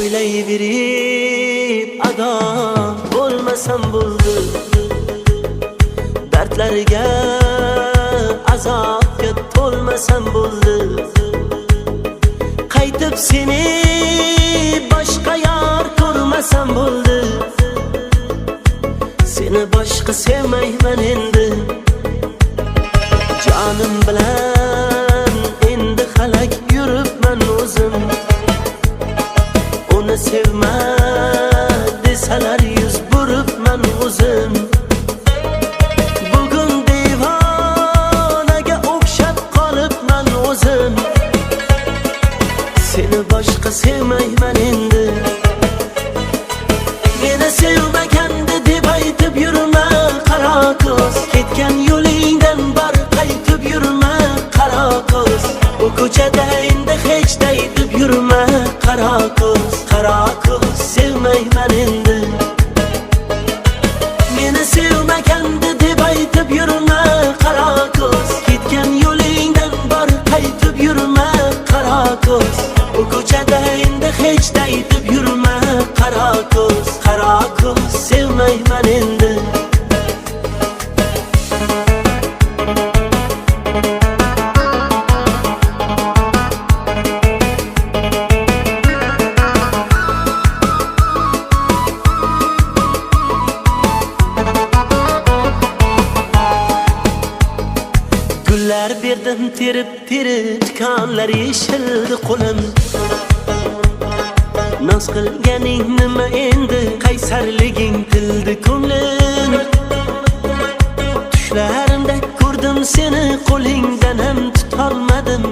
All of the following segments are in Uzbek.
o'ylayverib ado bo'lmasam bo'ldi, dardlarga azobga to'lmasam bo'ldi. Qaytib seni boshqa yor ko'rmasam bo'ldi, seni boshqa sevmayman endi. Jonim bilan endi xalak yuribman o'zim, uni sevma desalar yuz buribman o'zim. Bugun devonaga o'xshab qolibman o'zim, seni boshqa sevmayman endi. Meni sevmaganda deb aytib yurma qaro ko'z, ketgan yo'lingdan bar qaytib yurma qaro ko'z. Bu ko'chada endi hech deb yurma qaro ko'z, qaro ko'z. Sevmayman endi. Meni sevmaganda deb aytib yurma qaro ko'z, ketgan yo'lingdan bar qaytib yurma qaro ko'z. Bu ko'chada endi hech deb yurma qaro ko'z, qaro ko'z. Sevmayman endi. Gullar berdim terib tikonlar yeshildi qo'lim. Noz qilganing nima endi, qaysarliging tildi ko'nglim. Tushlarimda ko'rdim seni, qo'lingdan ham tutolmadim.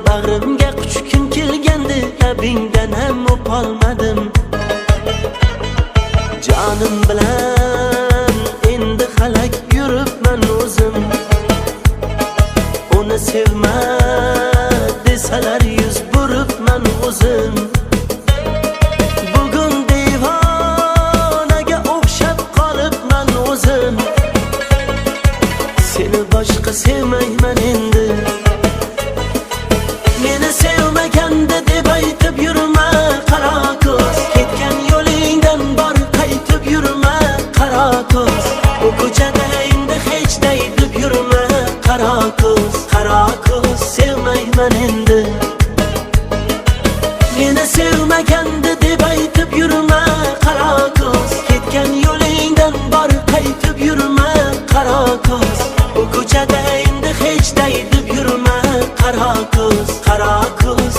Bag'rimga quchgim kelgandi, labingdan ham o'polmadim. Jonim bilan endi xalak yuribman o'zim, uni sevma desalar yuz buribman o'zim. Bugun devonaga o'xshab qolibman o'zim, seni boshqa sevmayman endi. Meni sevmaganda deb aytib yurma qaro ko'z, ketgan yo'lingdan bor qaytib yurma qaro ko'z. Bu ko'chada endi hech deb yurma qaro ko'z, qaro ko'z. Sevmayman endi. Meni sevmaganda deb aytib yurma qaro ko'z, ketgan yo'lingdan bor qaytib yurma qaro ko'z. Bu ko'chada endi hech deb yurma qaro ko'z, qaro ko'z.